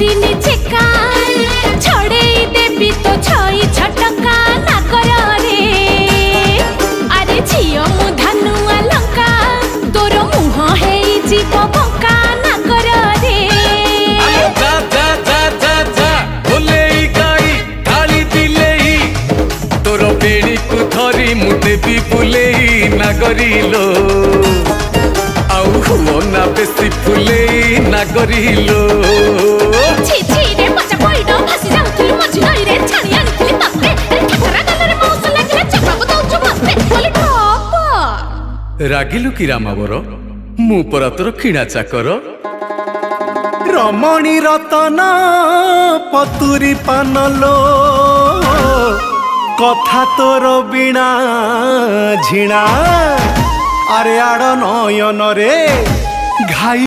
दिन चेका छड़े देवी तो छई छटका ना कर रे अरे झियो मु धनुआ लंका तोर मुह है जीव बंका ना कर रे जा जा जा जा जा बोले गाई गाली दिले तोर बेड़ी को धरी मु देवी बुले ना करिलो आउ ना बेसी फुले ना करिलो छी छी रे बच्चा पइडो भासी जाउथुलु मझी नई रे छाणी आनिथिलि तते ठठरा गलरे मौस लागिले चपाको दउछु मते बोली ठप रागिलु की रामावर मु परा तोर किणा चाकर रमणी रतन पतुरी पानलो कथा तोर बिना झिणा अरे आड़ नयन रे घाई